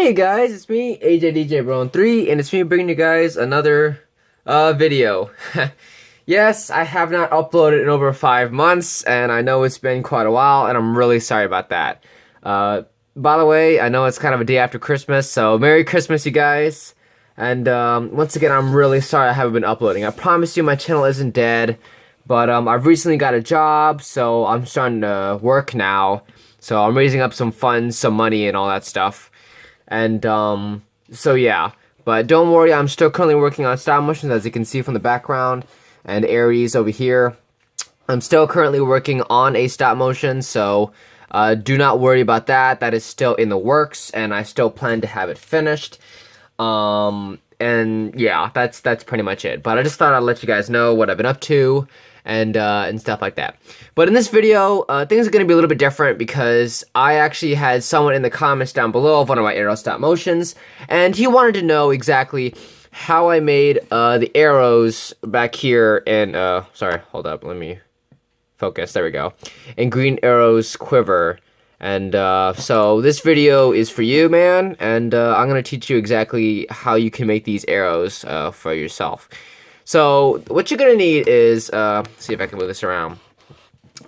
Hey guys, it's me, AJDJ3, and it's me bringing you guys another video. Yes, I have not uploaded in over 5 months, and I know it's been quite a while, and I'm really sorry about that. By the way, I know it's kind of a day after Christmas, so Merry Christmas, you guys. And once again, I'm really sorry I haven't been uploading. I promise you my channel isn't dead, but I've recently got a job, so I'm starting to work now. So I'm raising up some funds, some money, and all that stuff. And so yeah, but don't worry, I'm still currently working on stop motions, as you can see from the background, and Aries over here. I'm still currently working on a stop motion, so do not worry about that. That is still in the works, and I still plan to have it finished. And yeah, that's pretty much it. But I just thought I'd let you guys know what I've been up to, and stuff like that. But in this video, things are going to be a little bit different because I actually had someone in the comments down below of one of my arrow stop motions, and he wanted to know exactly how I made the arrows back here in, sorry, hold up, let me focus, there we go, in Green Arrow's quiver. And so this video is for you, man, and I'm going to teach you exactly how you can make these arrows for yourself. So what you're going to need is, see if I can move this around.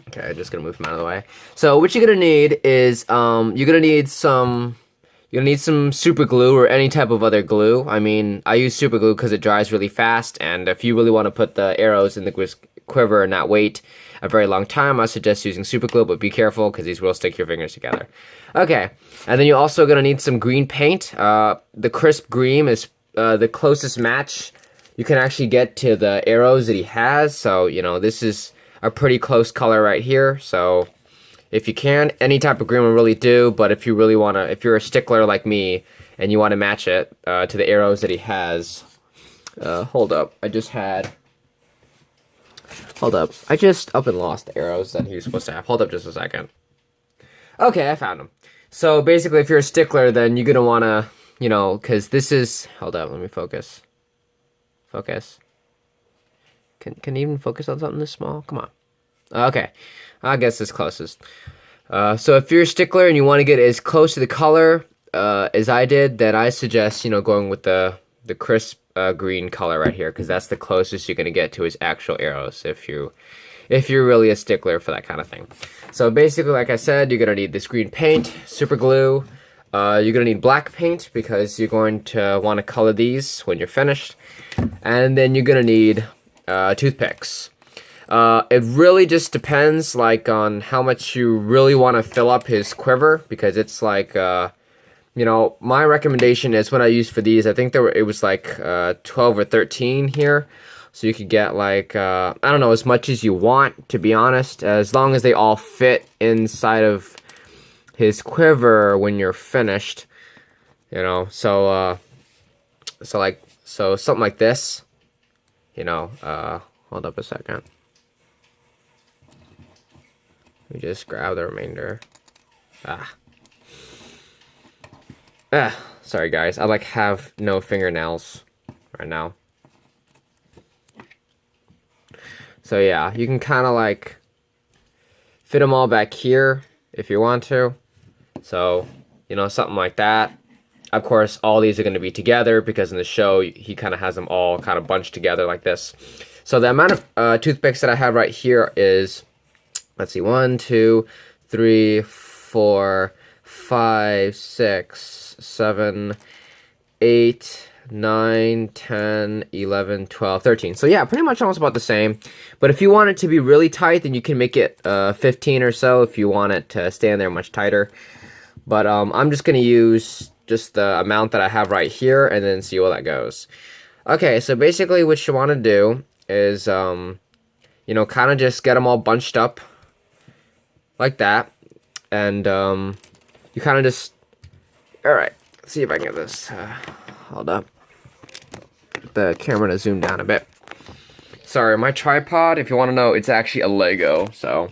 Okay, I'm just going to move them out of the way. So what you're going to need is, you're going to need some super glue or any type of other glue. I mean, I use super glue because it dries really fast, and if you really want to put the arrows in the quiver and not wait a very long time, I suggest using super glue, but be careful because these will stick your fingers together. Okay, and then you're also going to need some green paint. The crisp green is the closest match you can actually get to the arrows that he has. So, you know, this is a pretty close color right here. So if you can, any type of green will really do, but if you really want to, if you're a stickler like me and you want to match it to the arrows that he has, hold up, I just up and lost the arrows that he was supposed to have. Hold up just a second. Okay, I found them. So basically, if you're a stickler, then you're going to want to, you know, because this is, hold up, let me focus. Focus. Can you even focus on something this small? Come on. Okay, I guess it's closest. So if you're a stickler and you want to get as close to the color as I did, then I suggest, you know, going with the crisp green color right here, because that's the closest you're gonna get to his actual arrows if you're really a stickler for that kind of thing. So basically, like I said, you're gonna need this green paint, super glue. You're gonna need black paint because you're going to want to color these when you're finished, and then you're gonna need toothpicks. It really just depends, like, on how much you really want to fill up his quiver, because it's like, you know, my recommendation is what I used for these. I think it was like 12 or 13 here, so you could get like, I don't know, as much as you want, to be honest, as long as they all fit inside of his quiver when you're finished, you know. So so something like this, you know. Hold up a second. Let me just grab the remainder. Sorry guys, I like have no fingernails right now. So yeah, you can kind of like fit them all back here if you want to. So, you know, something like that. Of course, all these are going to be together because in the show he kind of has them all kind of bunched together like this. So the amount of toothpicks that I have right here is, let's see, 1, 2, 3, 4, 5, 6, 7, 8, 9, 10, 11, 12, 13. So yeah, pretty much almost about the same. But if you want it to be really tight, then you can make it 15 or so if you want it to stay in there much tighter. But I'm just going to use just the amount that I have right here and then see where that goes. Okay, so basically what you want to do is, you know, kind of just get them all bunched up like that. And you kind of just, alright, let's see if I can get this, hold up, the camera to zoom down a bit. Sorry, my tripod, if you want to know, it's actually a Lego, so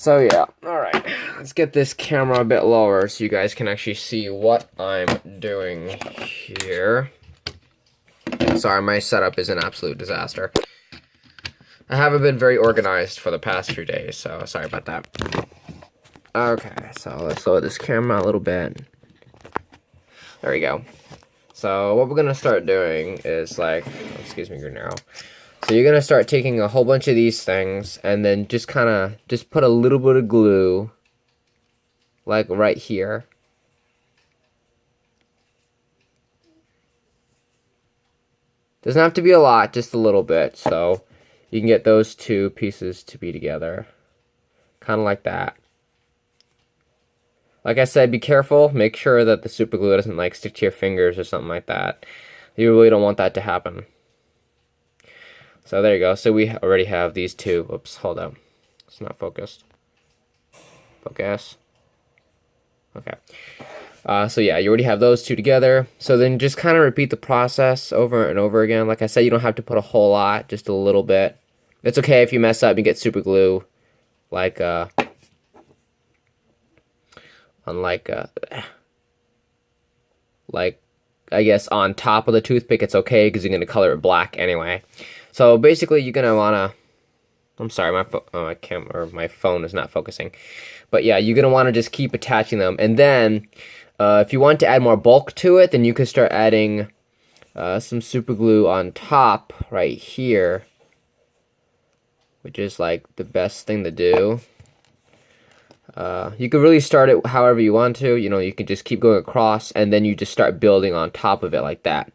yeah, alright, let's get this camera a bit lower so you guys can actually see what I'm doing here. Sorry, my setup is an absolute disaster. I haven't been very organized for the past few days, so sorry about that. Okay, so let's lower this camera a little bit. There we go. So what we're gonna start doing is like, excuse me, green arrow. So you're gonna start taking a whole bunch of these things and then just just put a little bit of glue, like right here. Doesn't have to be a lot, just a little bit, so you can get those two pieces to be together. Kind of like that. Like I said, be careful. Make sure that the super glue doesn't like stick to your fingers or something like that. You really don't want that to happen. So there you go. So we already have these two. Oops, hold up. It's not focused. Focus. Okay. So yeah, you already have those two together. So then just kind of repeat the process over and over again. Like I said, you don't have to put a whole lot, just a little bit. It's okay if you mess up and get super glue, like on like I guess on top of the toothpick. It's okay because you're gonna color it black anyway. So basically, you're gonna wanna. I'm sorry, my phone is not focusing. But yeah, you're gonna want to just keep attaching them, and then if you want to add more bulk to it, then you can start adding some super glue on top right here, which is like the best thing to do. You can really start it however you want to. You know, you can just keep going across, and then you just start building on top of it like that.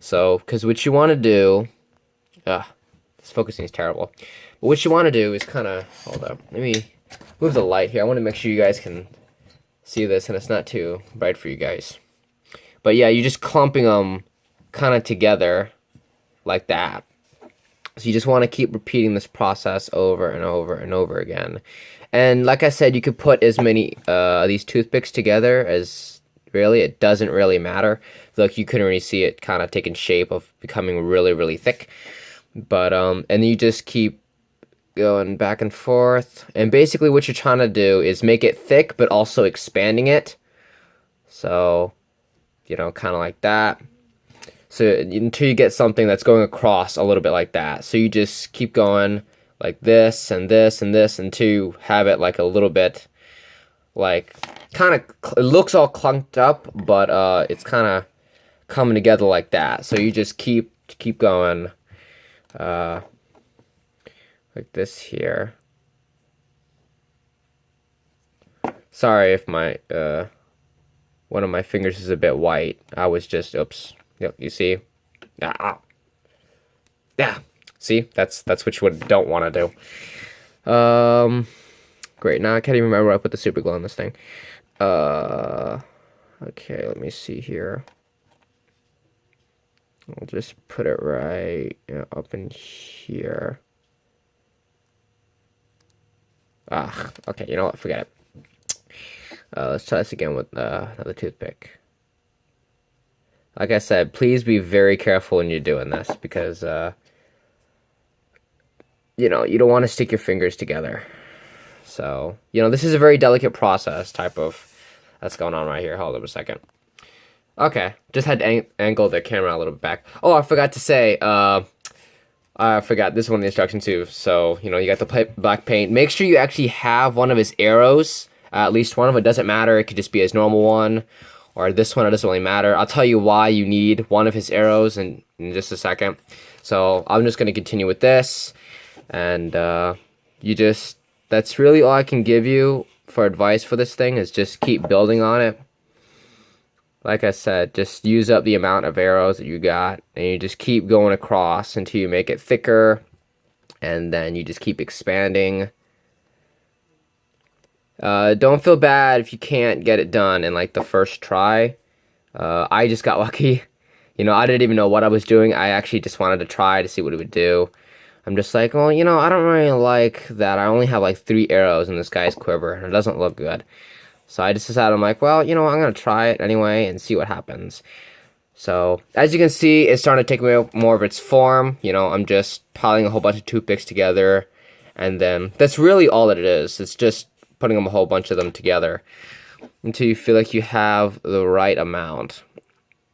So, because what you want to do, this focusing is terrible. But what you want to do is kind of, hold up, let me move the light here. I want to make sure you guys can see this and it's not too bright for you guys. But yeah, you're just clumping them kind of together like that. So you just want to keep repeating this process over and over and over again. And like I said, you could put as many these toothpicks together as really, it doesn't really matter. Look, you couldn't really see it kind of taking shape of becoming really, really thick. But, and you just keep going back and forth. And basically what you're trying to do is make it thick, but also expanding it. So, you know, kind of like that. So until you get something that's going across a little bit like that. So you just keep going like this and this and this until you have it like a little bit like kind of, it looks all clunked up, but it's kind of coming together like that. So you just keep going like this here. Sorry if my one of my fingers is a bit white. I was just, oops. Yep, you see? Yeah. See? That's what you don't want to do. Great. Now I can't even remember where I put the super glue on this thing. Okay, let me see here. I'll just put it right up in here. Okay, you know what? Forget it. Let's try this again with another toothpick. Like I said, please be very careful when you're doing this because, you know, you don't want to stick your fingers together. So, you know, this is a very delicate process type of that's going on right here. Hold up a second. Okay, just had to angle the camera a little bit back. Oh, I forgot to say, I forgot, this is one of the instructions too. So, you know, you got the black paint. Make sure you actually have one of his arrows, at least one of them. It doesn't matter, it could just be his normal one. Or this one, it doesn't really matter. I'll tell you why you need one of his arrows in just a second. So I'm just going to continue with this. And that's really all I can give you for advice for this thing, is just keep building on it. Like I said, just use up the amount of arrows that you got. And you just keep going across until you make it thicker. And then you just keep expanding. Don't feel bad if you can't get it done in like the first try. I just got lucky. You know, I didn't even know what I was doing. I actually just wanted to try to see what it would do. I'm just like, well, you know, I don't really like that. I only have like 3 arrows in this guy's quiver, and it doesn't look good. So I just decided, I'm like, well, you know, I'm going to try it anyway and see what happens. So, as you can see, it's starting to take more of its form. You know, I'm just piling a whole bunch of toothpicks together. And then, that's really all that it is. It's just putting a whole bunch of them together until you feel like you have the right amount.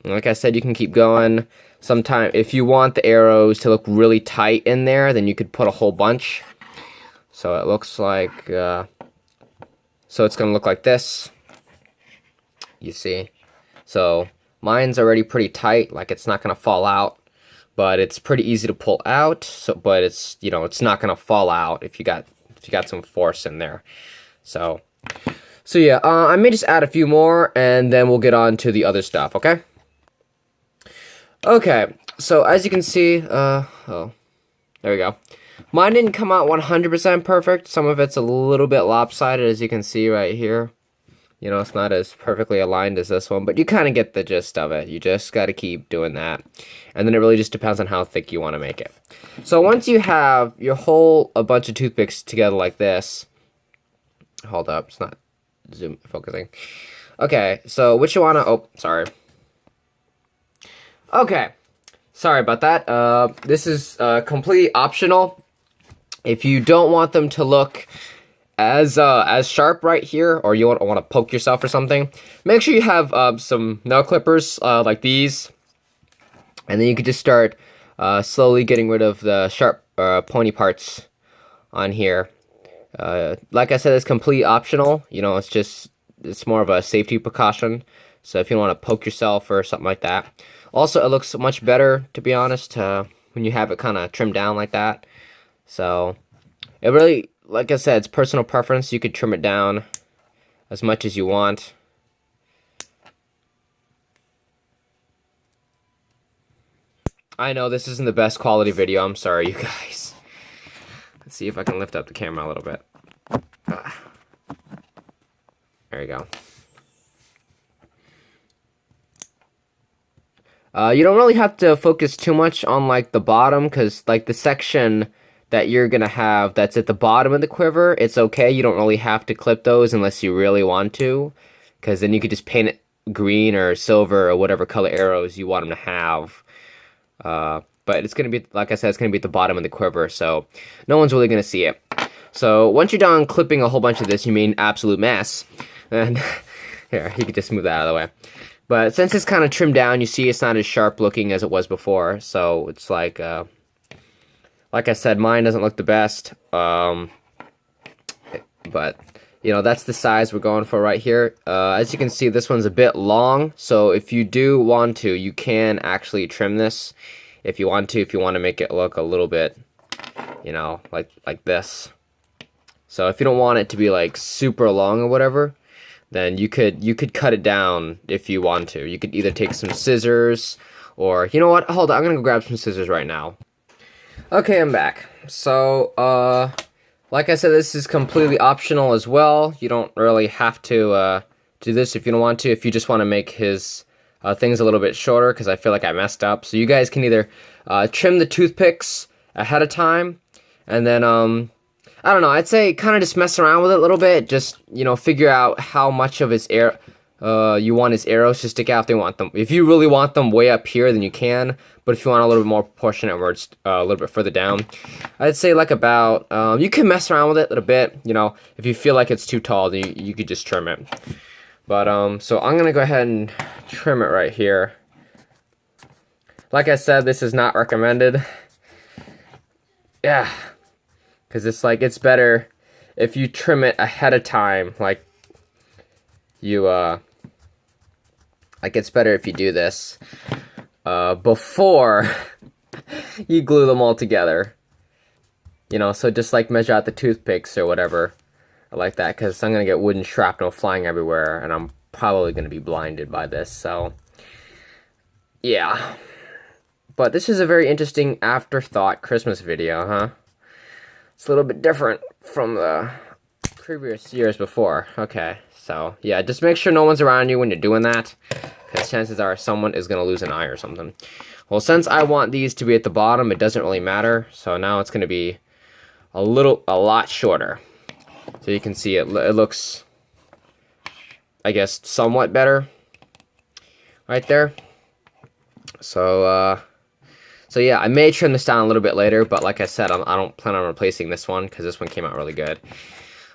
And like I said, you can keep going. Sometimes, if you want the arrows to look really tight in there, then you could put a whole bunch. So it looks like, so it's going to look like this. You see? So Mine's already pretty tight, like it's not gonna fall out, but it's pretty easy to pull out. So, but it's, you know, it's not gonna fall out if you got some force in there. So yeah, I may just add a few more, and then we'll get on to the other stuff. Okay. Okay. So as you can see, oh, there we go. Mine didn't come out 100% perfect. Some of it's a little bit lopsided, as you can see right here. You know, it's not as perfectly aligned as this one, but you kind of get the gist of it. You just got to keep doing that. And then it really just depends on how thick you want to make it. So once you have your a bunch of toothpicks together like this, hold up, it's not zoom focusing. Okay, so what you want to, oh, sorry. Okay, sorry about that. This is completely optional. If you don't want them to look as sharp right here, or you want to poke yourself or something, make sure you have some nail clippers like these, and then you can just start slowly getting rid of the sharp pointy parts on here. Like I said, it's completely optional. You know, it's more of a safety precaution. So if you want to poke yourself or something like that. Also, it looks much better, to be honest, when you have it kind of trimmed down like that. So it really, like I said, it's personal preference. You could trim it down as much as you want. I know this isn't the best quality video. I'm sorry, you guys. Let's see if I can lift up the camera a little bit. There you go. You don't really have to focus too much on like the bottom, because like the section that you're gonna have that's at the bottom of the quiver, it's okay. You don't really have to clip those unless you really want to, because then you could just paint it green or silver or whatever color arrows you want them to have. But it's gonna be, like I said, it's gonna be at the bottom of the quiver, so no one's really gonna see it. So once you're done clipping a whole bunch of this, you made an absolute mess. And here, you can just move that out of the way. But since it's kind of trimmed down, you see it's not as sharp looking as it was before. So it's like I said, mine doesn't look the best. But, you know, that's the size we're going for right here. As you can see, this one's a bit long. So if you do want to, you can actually trim this if you want to make it look a little bit, you know, like this. So if you don't want it to be like super long or whatever, then you could cut it down if you want to. You could either take some scissors, or, you know what, hold on, I'm gonna go grab some scissors right now. Okay, I'm back. So, like I said, this is completely optional as well. You don't really have to do this if you don't want to, if you just want to make his things a little bit shorter, because I feel like I messed up. So you guys can either trim the toothpicks ahead of time, and then, I don't know, I'd say kind of just mess around with it a little bit. Just, you know, figure out how much of his you want his arrows to stick out if they want them. If you really want them way up here, then you can. But if you want a little bit more proportionate where it's a little bit further down, I'd say like about, you can mess around with it a little bit. You know, if you feel like it's too tall, then you could just trim it. But, so I'm going to go ahead and trim it right here. Like I said, this is not recommended. Yeah. Because it's like, it's better if you trim it ahead of time. Like, it's better if you do this before you glue them all together. You know, so just like measure out the toothpicks or whatever like that, because I'm going to get wooden shrapnel flying everywhere, and I'm probably going to be blinded by this, so yeah. But this is a very interesting afterthought Christmas video, huh? It's a little bit different from the previous years before. Okay, so yeah, just make sure no one's around you when you're doing that, because chances are someone is going to lose an eye or something. Well, since I want these to be at the bottom, it doesn't really matter, so now it's going to be a lot shorter. So you can see it looks, I guess, somewhat better right there. So yeah, I may trim this down a little bit later, but like I said, I don't plan on replacing this one because this one came out really good.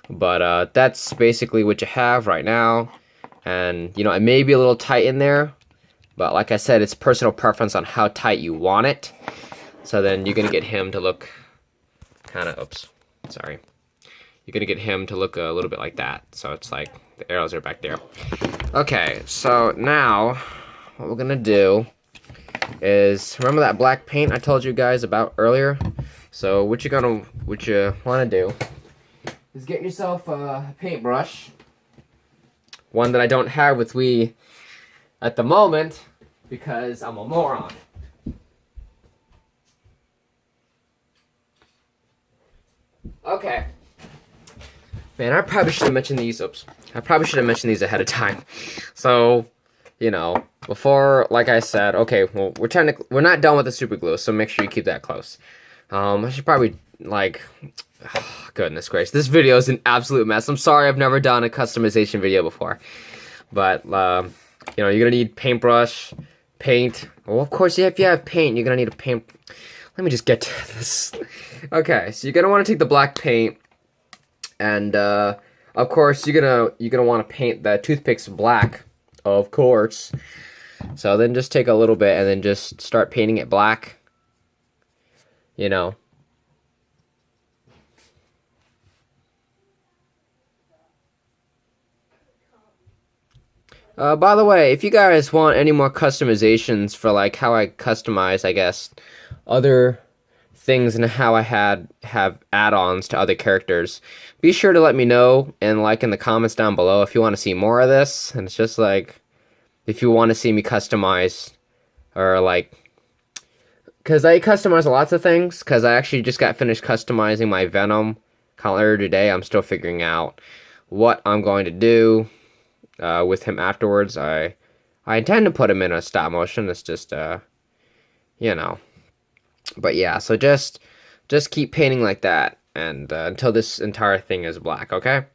But that's basically what you have right now. And, you know, it may be a little tight in there, but like I said, it's personal preference on how tight you want it. So then you're going to get him to look kind of, oops, sorry. You're going to get him to look a little bit like that. So it's like the arrows are back there. Okay, so now what we're gonna do is, remember that black paint I told you guys about earlier? So what you wanna do is get yourself a paintbrush. One that I don't have with me at the moment because I'm a moron. Okay. Man, I probably should have mentioned these. Oops. I probably should have mentioned these ahead of time. So, you know, before, like I said, okay, well, we're not done with the super glue, so make sure you keep that close. I should probably, like, oh, goodness gracious, this video is an absolute mess. I'm sorry, I've never done a customization video before. But, you know, you're gonna need paintbrush, paint. Well, of course, if you have paint, you're gonna need a paint. Let me just get to this. Okay, so you're gonna want to take the black paint, and of course you're gonna want to paint the toothpicks black, of course. So then just take a little bit and then just start painting it black. You know. By the way, if you guys want any more customizations for like how I customize, I guess, other things and how I have add-ons to other characters, be sure to let me know and like in the comments down below if you want to see more of this. And it's just like, if you want to see me customize, or like, because I customize lots of things, because I actually just got finished customizing my Venom color today. I'm still figuring out what I'm going to do with him afterwards. I intend to put him in a stop motion. It's just you know. But yeah, so just keep painting like that, and until this entire thing is black, okay?